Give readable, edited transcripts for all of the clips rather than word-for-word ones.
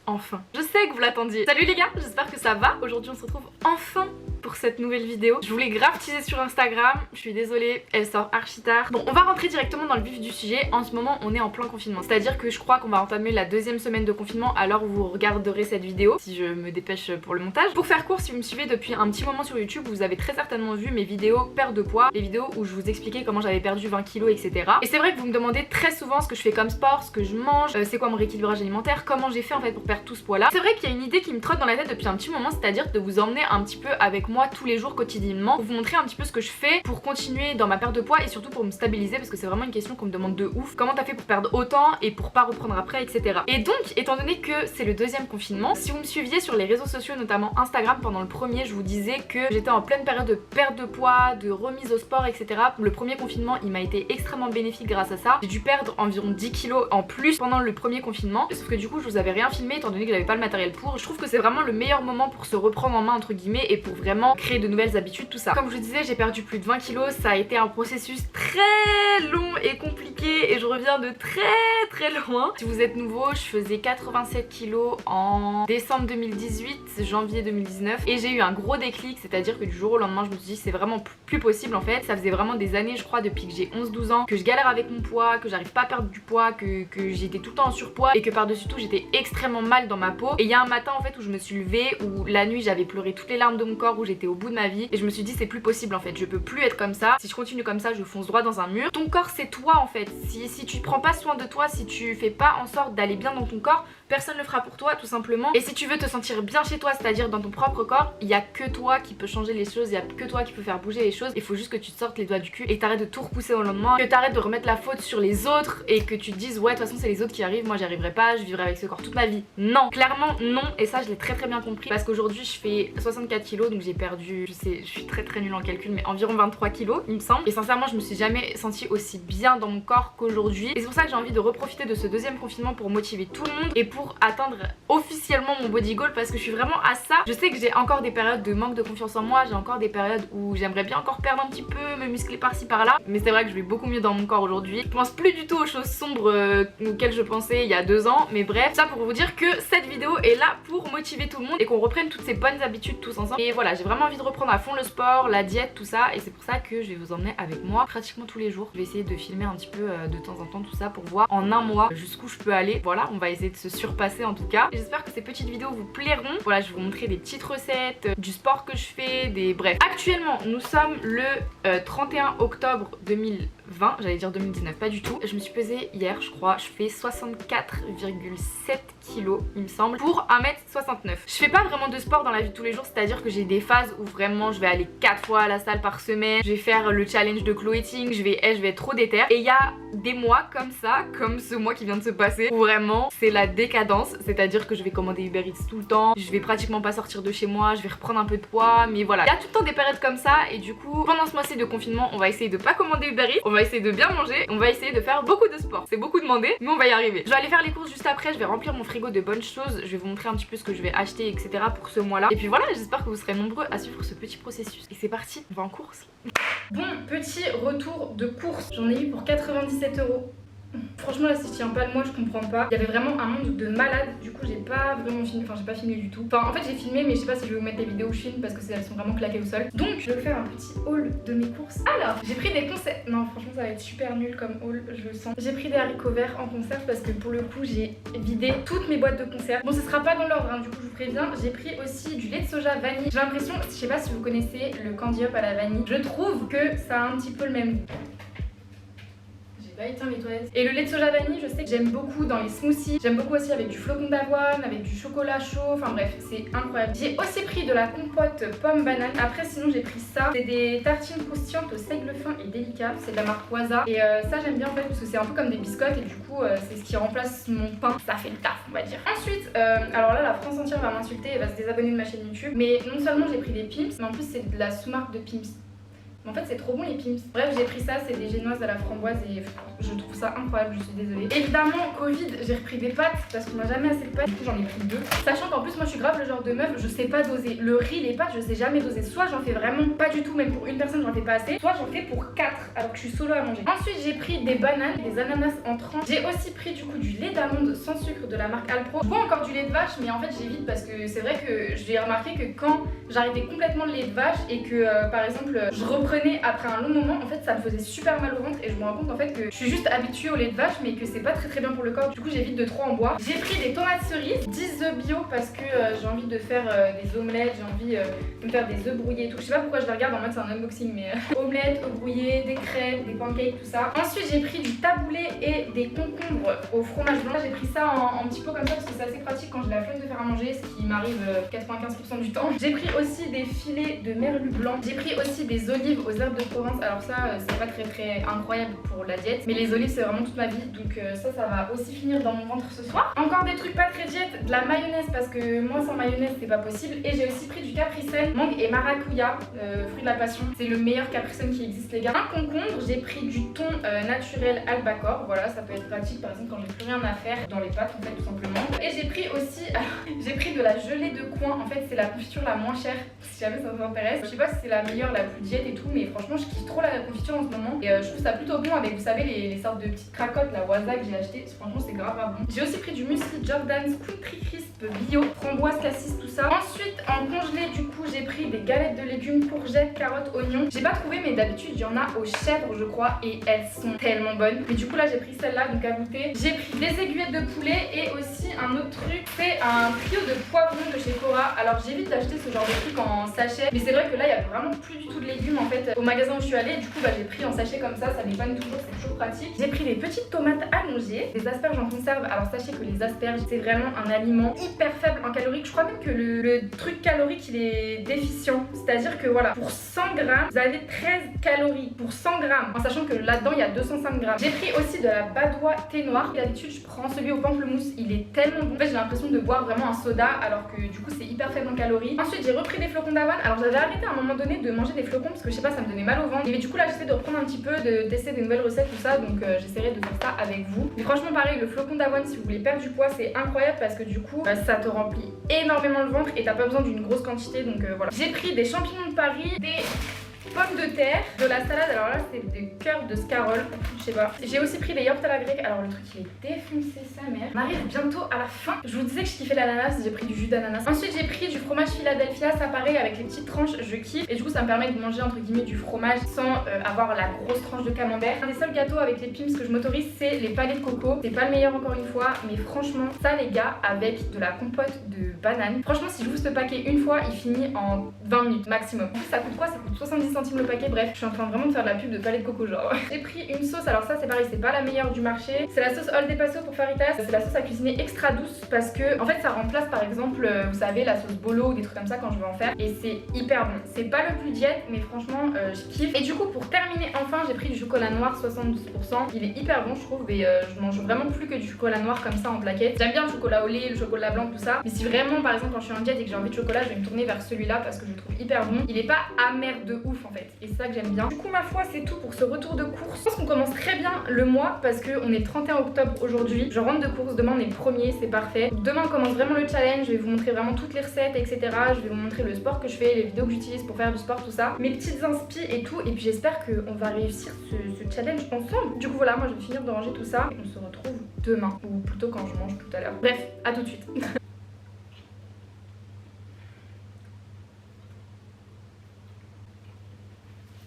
Enfin, je sais que vous l'attendiez. Salut les gars, j'espère que ça va. Aujourd'hui on se retrouve enfin pour cette nouvelle vidéo. Je voulais grave teaser sur Instagram, je suis désolée, elle sort archi tard. Bon, on va rentrer directement dans le vif du sujet. En ce moment on est en plein confinement, c'est à dire que je crois qu'on va entamer la deuxième semaine de confinement à l'heure où vous regarderez cette vidéo, si je me dépêche pour le montage. Pour faire court, si vous me suivez depuis un petit moment sur YouTube, vous avez très certainement vu mes vidéos perte de poids, les vidéos où je vous expliquais comment j'avais perdu 20 kilos, etc. Et c'est vrai que vous me demandez très souvent ce que je fais comme sport, ce que je mange, c'est quoi mon rééquilibrage alimentaire, comment j'ai fait en fait pour perdre tout ce poids là. C'est vrai qu'il y a une idée qui me trotte dans la tête depuis un petit moment, c'est à dire de vous emmener un petit peu avec moi tous les jours quotidiennement, pour vous montrer un petit peu ce que je fais pour continuer dans ma perte de poids et surtout pour me stabiliser, parce que c'est vraiment une question qu'on me demande de ouf. Comment t'as fait pour perdre autant et pour pas reprendre après, etc. Et donc, étant donné que c'est le deuxième confinement, si vous me suiviez sur les réseaux sociaux, notamment Instagram, pendant le premier, je vous disais que j'étais en pleine période de perte de poids, de remise au sport, etc. Le premier confinement, il m'a été extrêmement bénéfique grâce à ça. J'ai dû perdre environ 10 kilos en plus pendant le premier confinement, sauf que du coup, je vous avais rien filmé étant donné que j'avais pas le matériel pour. Je trouve que c'est vraiment le meilleur moment pour se reprendre en main entre guillemets et pour vraiment créer de nouvelles habitudes, tout ça. Comme je vous disais, j'ai perdu plus de 20 kilos, ça a été un processus très long et compliqué et je reviens de très loin. Si vous êtes nouveau, je faisais 87 kilos en décembre 2018, janvier 2019 et j'ai eu un gros déclic, c'est-à-dire que du jour au lendemain je me suis dit c'est vraiment plus possible en fait. Ça faisait vraiment des années, je crois, depuis que j'ai 11-12 ans que je galère avec mon poids, que j'arrive pas à perdre du poids, que j'étais tout le temps en surpoids et que par-dessus tout j'étais extrêmement mal dans ma peau. Et il y a un matin en fait où je me suis levée, où la nuit j'avais pleuré toutes les larmes de mon corps, où j'étais au bout de ma vie et je me suis dit c'est plus possible en fait, je peux plus être comme ça. Si je continue comme ça, je fonce droit dans un mur. Ton corps c'est toi en fait. Si tu prends pas soin de toi, si tu fais pas en sorte d'aller bien dans ton corps, personne le fera pour toi tout simplement. Et si tu veux te sentir bien chez toi, c'est-à-dire dans ton propre corps, il y a que toi qui peut changer les choses, il y a que toi qui peut faire bouger les choses. Il faut juste que tu te sortes les doigts du cul et t'arrêtes de tout repousser au lendemain, que t'arrêtes de remettre la faute sur les autres et que tu te dises ouais de toute façon c'est les autres qui arrivent, moi j'y arriverai pas, je vivrai avec ce corps toute ma vie. Non, clairement non. Et ça je l'ai très bien compris parce qu'aujourd'hui je fais 64 kilos, donc j'ai perdu, je sais, je suis très nulle en calcul, mais environ 23 kilos il me semble. Et sincèrement je me suis jamais sentie aussi bien dans mon corps qu'aujourd'hui. Et c'est pour ça que j'ai envie de reprofiter de ce deuxième confinement pour motiver tout le monde et pour atteindre officiellement mon body goal, parce que je suis vraiment à ça. Je sais que j'ai encore des périodes de manque de confiance en moi, j'ai encore des périodes où j'aimerais bien encore perdre un petit peu, me muscler par-ci par-là, mais c'est vrai que je vais beaucoup mieux dans mon corps aujourd'hui. Je pense plus du tout aux choses sombres auxquelles je pensais il y a 2 ans, mais bref, ça pour vous dire que cette vidéo est là pour motiver tout le monde et qu'on reprenne toutes ces bonnes habitudes tous ensemble. Et voilà, j'ai vraiment envie de reprendre à fond le sport, la diète, tout ça, et c'est pour ça que je vais vous emmener avec moi pratiquement tous les jours. Je vais essayer de filmer un petit peu de temps en temps tout ça pour voir en un mois jusqu'où je peux aller. Voilà, on va essayer de se surpasser en tout cas. J'espère que ces petites vidéos vous plairont. Voilà, je vais vous montrer des petites recettes, du sport que je fais, bref. Actuellement, nous sommes le 31 octobre 2020, j'allais dire 2019, pas du tout. Je me suis pesée hier, je crois, je fais 64,7 kilos, il me semble, pour 1m69. Je fais pas vraiment de sport dans la vie de tous les jours, c'est-à-dire que j'ai des phases où vraiment je vais aller 4 fois à la salle par semaine, je vais faire le challenge de Chloé-ting, je vais être trop déter. Et il y a des mois comme ça, comme ce mois qui vient de se passer, où vraiment c'est la décadence, c'est-à-dire que je vais commander Uber Eats tout le temps, je vais pratiquement pas sortir de chez moi, je vais reprendre un peu de poids, mais voilà. Il y a tout le temps des périodes comme ça et du coup, pendant ce mois-ci de confinement, on va essayer de pas commander Uber Eats, on va essayer de bien manger, on va essayer de faire beaucoup de sport. C'est beaucoup demandé, mais on va y arriver. Je vais aller faire les courses juste après, je vais remplir mon frigo de bonnes choses, je vais vous montrer un petit peu ce que je vais acheter, etc. pour ce mois-là. Et puis voilà, j'espère que vous serez nombreux à suivre ce petit processus. Et c'est parti, on va en course. Bon, petit retour de course. J'en ai eu pour 97 €. Franchement là si je tiens pas le mois je comprends pas. Il y avait vraiment un monde de malades. Du coup j'ai pas vraiment filmé, enfin j'ai pas filmé du tout. Enfin en fait j'ai filmé mais je sais pas si je vais vous mettre des vidéos où je filme parce que elles sont vraiment claquées au sol. Donc je vais vous faire un petit haul de mes courses. Alors j'ai pris des conserves. Non franchement ça va être super nul comme haul, je le sens. J'ai pris des haricots verts en conserve parce que pour le coup j'ai vidé toutes mes boîtes de conserve. Bon ce sera pas dans l'ordre hein, du coup je vous préviens. J'ai pris aussi du lait de soja vanille. J'ai l'impression, je sais pas si vous connaissez le Candy Up à la vanille. Je trouve que ça a un petit peu le même goût. Pas éteint les toilettes. Et le lait de soja vanille, je sais que j'aime beaucoup dans les smoothies. J'aime beaucoup aussi avec du flocon d'avoine, avec du chocolat chaud. Enfin bref, c'est incroyable. J'ai aussi pris de la compote pomme banane. Après, sinon, j'ai pris ça. C'est des tartines croustillantes au seigle fin et délicat. C'est de la marque Waza. Et ça, j'aime bien en fait parce que c'est un peu comme des biscottes. Et du coup, c'est ce qui remplace mon pain. Ça fait le taf, on va dire. Ensuite, alors là, la France entière va m'insulter et va se désabonner de ma chaîne YouTube. Mais non seulement j'ai pris des Pimps, mais en plus, c'est de la sous-marque de Pimps. Mais en fait c'est trop bon les Pim's. Bref j'ai pris ça, c'est des génoises à la framboise et je trouve ça incroyable, je suis désolée. Évidemment Covid, j'ai repris des pâtes parce qu'on n'a jamais assez de pâtes, du coup j'en ai pris 2. Sachant qu'en plus moi je suis grave le genre de meuf, je sais pas doser. Le riz, les pâtes, je sais jamais doser. Soit j'en fais vraiment pas du tout, même pour une personne j'en fais pas assez, soit j'en fais pour 4 alors que je suis solo à manger. Ensuite j'ai pris des bananes, des ananas en tranches. J'ai aussi pris du coup du lait d'amande sans sucre de la marque Alpro. Je bois encore du lait de vache mais en fait j'évite parce que c'est vrai que j'ai remarqué que quand j'arrêtais complètement le lait de vache et que par exemple je reprenais après un long moment, en fait ça me faisait super mal au ventre et je me rends compte en fait que je suis juste habituée au lait de vache mais que c'est pas très bien pour le corps. Du coup j'évite de trop en boire. J'ai pris des tomates cerises, 10 œufs bio parce que j'ai envie de faire des omelettes, j'ai envie de me faire des œufs brouillés et tout. Je sais pas pourquoi je les regarde en mode c'est un unboxing mais omelettes, œufs brouillés, des crêpes, des pancakes, tout ça. Ensuite j'ai pris du taboulé et des concombres au fromage blanc. J'ai pris ça en petit pot comme ça parce que c'est assez pratique quand j'ai la flemme de faire à manger, ce qui m'arrive 95% du temps. J'ai pris aussi des filets de merlu blanc. J'ai pris aussi des olives aux herbes de Provence. Alors ça c'est pas très incroyable pour la diète, mais les olives c'est vraiment toute ma vie, donc ça va aussi finir dans mon ventre ce soir. Encore des trucs pas très diète, de la mayonnaise parce que moi sans mayonnaise c'est pas possible. Et j'ai aussi pris du capricène, mangue et maracuya, fruit de la passion. C'est le meilleur capricène qui existe les gars. Un concombre, j'ai pris du thon naturel albacor. Voilà, ça peut être pratique par exemple quand j'ai plus rien à faire dans les pâtes en fait tout simplement. Et j'ai pris aussi, j'ai pris de la gelée de coin. En fait c'est la confiture la moins chère si jamais ça vous intéresse. Je sais pas si c'est la meilleure, la plus diète et tout, mais franchement je kiffe trop la confiture en ce moment. Et je trouve ça plutôt bon avec, vous savez, les sortes de petites cracottes, la waza que j'ai acheté. Franchement c'est grave bon. J'ai aussi pris du muesli Jordan's Country Crisp bio, framboise, cassis, tout ça. Ensuite en congelé du coup j'ai pris des galettes de légumes, courgettes, carottes, oignons. J'ai pas trouvé mais d'habitude il y en a aux chèvres je crois et elles sont tellement bonnes. Mais du coup là j'ai pris celle-là donc à goûter. J'ai pris des aiguillettes de poulet et aussi un autre truc, c'est un trio de poivrons de chez Cora. Alors j'évite d'acheter ce genre de truc en sachet, mais c'est vrai que là il y a vraiment plus du tout de légumes en fait au magasin où je suis allée. Du coup bah j'ai pris en sachet comme ça dépanne toujours, c'est toujours pratique. J'ai pris des petites tomates allongées, des asperges en conserve. Alors sachez que les asperges c'est vraiment un aliment hyper faible en calories. Je crois même que le truc calorique il est déficient, c'est à dire que voilà, pour 100 grammes vous avez 13 calories pour 100 grammes, en sachant que là-dedans il y a 205 grammes. J'ai pris aussi de la badoie thé noir. D'habitude je prends celui au pamplemousse, il est tellement bon. En fait j'ai l'impression de boire vraiment un soda alors que du coup c'est hyper faible en calories. Ensuite j'ai repris des flocons d'avoine. Alors j'avais arrêté à un moment donné de manger des flocons parce que je sais pas, ça me donnait mal au ventre. Et du coup là j'essaie de reprendre un petit peu, de tester des nouvelles recettes tout ça, donc j'essaierai de faire ça avec vous. Mais franchement pareil, le flocon d'avoine si vous voulez perdre du poids c'est incroyable parce que du coup ça te remplit énormément le ventre et t'as pas besoin d'une grosse quantité, donc voilà. J'ai pris des champignons de Paris, des pommes de terre, de la salade, alors là c'est des cœurs de scarole, je sais pas. J'ai aussi pris des yaourts à la grecque, alors le truc il est défoncé sa mère. On arrive bientôt à la fin. Je vous disais que je kiffais l'ananas, j'ai pris du jus d'ananas. Ensuite j'ai pris du fromage Philadelphia, ça pareil avec les petites tranches, je kiffe. Et du coup ça me permet de manger entre guillemets du fromage sans avoir la grosse tranche de camembert. Un des seuls gâteaux avec les Pim's que je m'autorise c'est les palais de coco. C'est pas le meilleur encore une fois, mais franchement ça les gars avec de la compote de banane. Franchement si je vous ce paquet une fois il finit en 20 minutes maximum. En plus ça coûte quoi? Ça coûte 70 centimes le paquet. Bref je suis en train vraiment de faire de la pub de palais de coco genre. J'ai pris une sauce, alors ça c'est pareil, c'est pas la meilleure du marché. C'est la sauce All de Paso pour Faritas. C'est la sauce à cuisiner extra douce parce que en fait ça remplace par exemple vous savez la sauce bolo ou des trucs comme ça quand je veux en faire. Et c'est hyper bon. C'est pas le plus diète mais franchement je kiffe. Et du coup pour terminer enfin j'ai pris du chocolat noir 72%. Il est hyper bon je trouve et je mange vraiment plus que du chocolat noir comme ça en plaquette. J'aime bien le chocolat au lait, le chocolat blanc tout ça. Mais si vraiment par exemple quand je suis en diète et que j'ai envie de chocolat je vais me tourner vers celui-là parce que je le trouve hyper bon. Il est pas amer de ouf en fait. Et c'est ça que j'aime bien. Du coup ma foi c'est tout pour ce retour de course. Je pense qu'on commence très bien le mois parce qu'on est 31 octobre aujourd'hui. Je rentre de course, demain on est 1er, c'est parfait. Demain on commence vraiment le challenge, je vais vous montrer vraiment toutes les recettes etc. Je vais vous montrer le sport que je fais, les vidéos que j'utilise pour faire du sport tout ça, mes petites inspi et tout. Et puis j'espère qu'on va réussir ce challenge ensemble. Du coup voilà, moi je vais finir de ranger tout ça. On se retrouve demain ou plutôt quand je mange tout à l'heure. Bref, à tout de suite.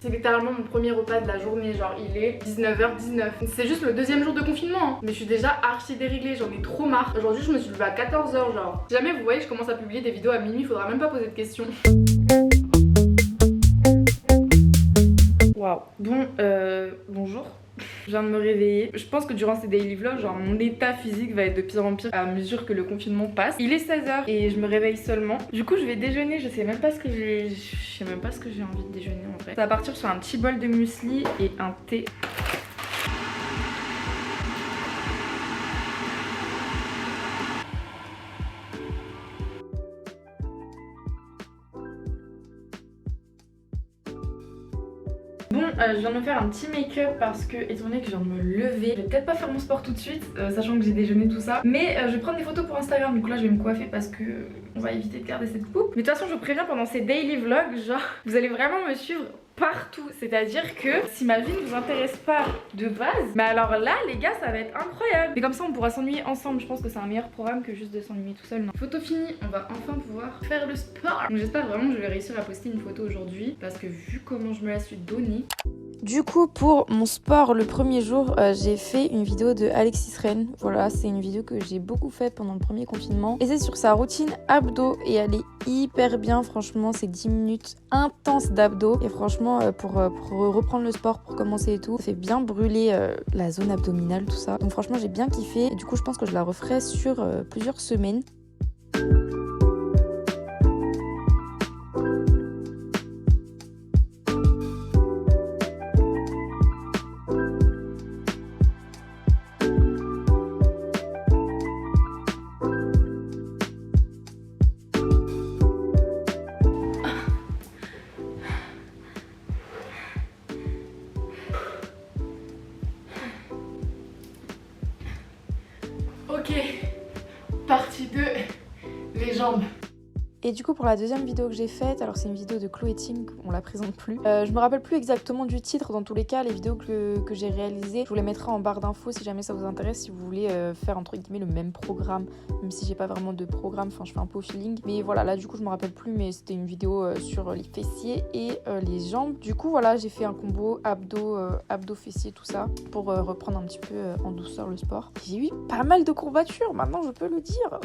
C'est littéralement mon premier repas de la journée, genre il est 19h19. C'est juste le deuxième jour de confinement hein. Mais je suis déjà archi déréglée, j'en ai trop marre. Aujourd'hui je me suis levée à 14h genre. Si jamais vous voyez je commence à publier des vidéos à minuit, faudra même pas poser de questions. Waouh. Bon, bonjour. Je viens de me réveiller. Je pense que durant ces daily vlogs, genre mon état physique va être de pire en pire à mesure que le confinement passe. Il est 16h et je me réveille seulement. Du coup, je vais déjeuner. Je sais même pas ce que j'ai. Je sais même pas ce que j'ai envie de déjeuner en vrai. Ça va partir sur un petit bol de muesli et un thé. Bon, je viens de me faire un petit make-up parce que, étant donné que je viens de me lever, je vais peut-être pas faire mon sport tout de suite, sachant que j'ai déjeuné tout ça. Mais je vais prendre des photos pour Instagram, du coup là je vais me coiffer parce que on va éviter de garder cette coupe. Mais de toute façon je vous préviens, pendant ces daily vlogs, genre, vous allez vraiment me suivre partout, c'est-à-dire que si ma vie ne vous intéresse pas de base, mais alors là les gars ça va être incroyable. Et comme ça on pourra s'ennuyer ensemble, je pense que c'est un meilleur programme que juste de s'ennuyer tout seul. Non. Photo finie, on va enfin pouvoir faire le sport. Donc j'espère vraiment que je vais réussir à poster une photo aujourd'hui parce que vu comment je me la suis donnée. Du coup, pour mon sport, le premier jour, j'ai fait une vidéo de Alexis Ren. Voilà, c'est une vidéo que j'ai beaucoup fait pendant le premier confinement. Et c'est sur sa routine abdos et elle est hyper bien. Franchement, c'est 10 minutes intenses d'abdos. Et franchement, pour reprendre le sport, pour commencer et tout, ça fait bien brûler la zone abdominale, tout ça. Donc franchement, j'ai bien kiffé. Et du coup, je pense que je la referai sur plusieurs semaines. Ok, partie 2, les jambes. Et du coup pour la deuxième vidéo que j'ai faite, alors c'est une vidéo de Chloé Ting, on la présente plus. Je me rappelle plus exactement du titre, dans tous les cas les vidéos que j'ai réalisées, je vous les mettrai en barre d'infos si jamais ça vous intéresse, si vous voulez faire entre guillemets le même programme, même si j'ai pas vraiment de programme, enfin je fais un peu au feeling. Mais voilà, là du coup je me rappelle plus, mais c'était une vidéo sur les fessiers et les jambes. Du coup voilà, j'ai fait un combo abdos fessiers tout ça, pour reprendre un petit peu en douceur le sport. J'ai eu pas mal de courbatures, maintenant je peux le dire.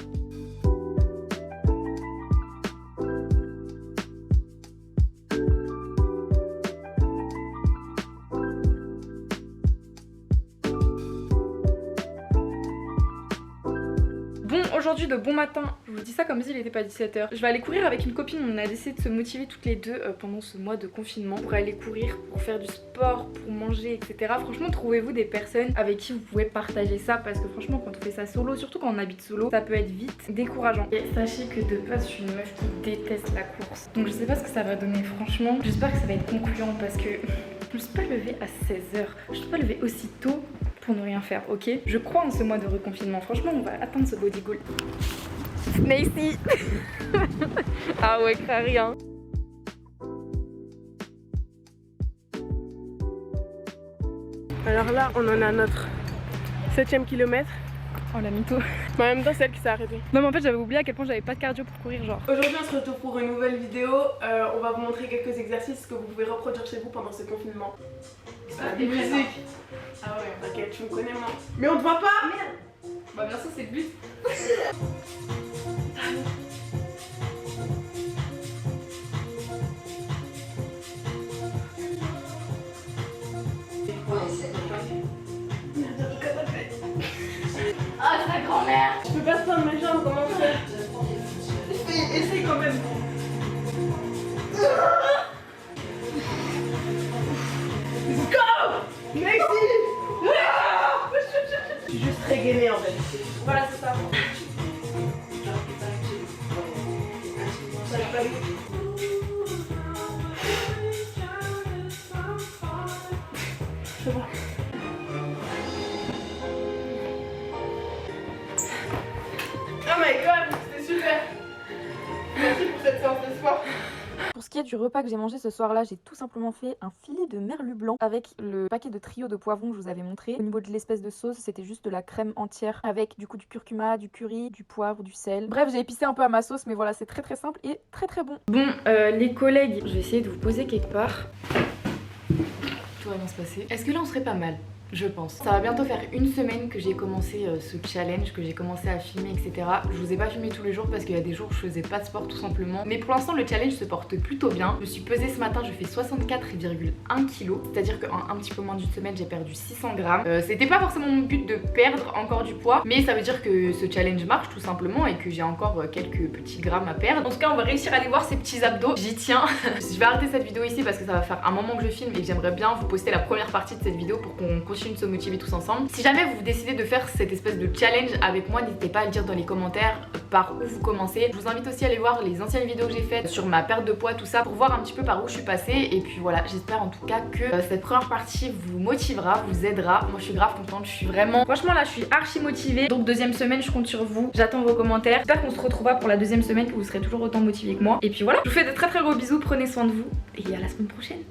Bon, aujourd'hui de bon matin, je vous dis ça comme s'il n'était pas 17h. Je vais aller courir avec une copine, on a décidé de se motiver toutes les deux pendant ce mois de confinement pour aller courir, pour faire du sport, pour manger, etc. Franchement, trouvez-vous des personnes avec qui vous pouvez partager ça parce que franchement, quand on fait ça solo, surtout quand on habite solo, ça peut être vite décourageant. Et sachez que de base, je suis une meuf qui déteste la course. Donc je sais pas ce que ça va donner, franchement. J'espère que ça va être concluant parce que je me suis pas levée à 16h. Je me suis pas levée aussitôt pour ne rien faire, ok? Je crois en ce mois de reconfinement. Franchement, on va atteindre ce body goal. Nacy. Ah ouais, rien. Alors là, on en a notre 7ème kilomètre. Oh la mytho. Mais en même temps, c'est elle qui s'est arrêtée. Non mais en fait j'avais oublié à quel point j'avais pas de cardio pour courir genre. Aujourd'hui, on se retrouve pour une nouvelle vidéo. On va vous montrer quelques exercices que vous pouvez reproduire chez vous pendant ce confinement. Des musiques. Ah ouais, ok, tu me connais moi. Mais on te voit pas. Merde. Bah bien sûr c'est le but. Ah c'est la grand-mère. Je peux pas te prendre mes jambes, comment faire? Essaye quand même. Let's go! Merci! Je suis juste très gainée en fait. Voilà, c'est ça. Ça va pas vite. C'est bon. Oh my god, c'était super. Merci pour cette séance de sport. Pour ce qui est du repas que j'ai mangé ce soir-là, j'ai tout simplement fait un filet de merlu blanc avec le paquet de trio de poivrons que je vous avais montré. Au niveau de l'espèce de sauce, c'était juste de la crème entière avec du coup du curcuma, du curry, du poivre, du sel. Bref, j'ai épicé un peu à ma sauce, mais voilà, c'est très simple et très bon. Bon, les collègues, je vais essayer de vous poser quelque part. Tout va bien se passer. Est-ce que là on serait pas mal? Je pense. Ça va bientôt faire une semaine que j'ai commencé ce challenge, que j'ai commencé à filmer, etc. Je vous ai pas filmé tous les jours parce qu'il y a des jours où je faisais pas de sport tout simplement. Mais pour l'instant, le challenge se porte plutôt bien. Je me suis pesée ce matin, je fais 64,1 kg. C'est-à-dire qu'en un petit peu moins d'une semaine, j'ai perdu 600 grammes. C'était pas forcément mon but de perdre encore du poids, mais ça veut dire que ce challenge marche tout simplement et que j'ai encore quelques petits grammes à perdre. En tout cas, on va réussir à aller voir ces petits abdos. J'y tiens. Je vais arrêter cette vidéo ici parce que ça va faire un moment que je filme et que j'aimerais bien vous poster la première partie de cette vidéo pour qu'on prochaine, se motiver tous ensemble. Si jamais vous décidez de faire cette espèce de challenge avec moi, n'hésitez pas à le dire dans les commentaires par où vous commencez. Je vous invite aussi à aller voir les anciennes vidéos que j'ai faites sur ma perte de poids, tout ça, pour voir un petit peu par où je suis passée. Et puis voilà, j'espère en tout cas que cette première partie vous motivera, vous aidera. Moi je suis grave contente, je suis vraiment... Franchement là je suis archi motivée. Donc deuxième semaine, je compte sur vous. J'attends vos commentaires. J'espère qu'on se retrouvera pour la deuxième semaine, que vous serez toujours autant motivés que moi. Et puis voilà, je vous fais de très très gros bisous, prenez soin de vous et à la semaine prochaine.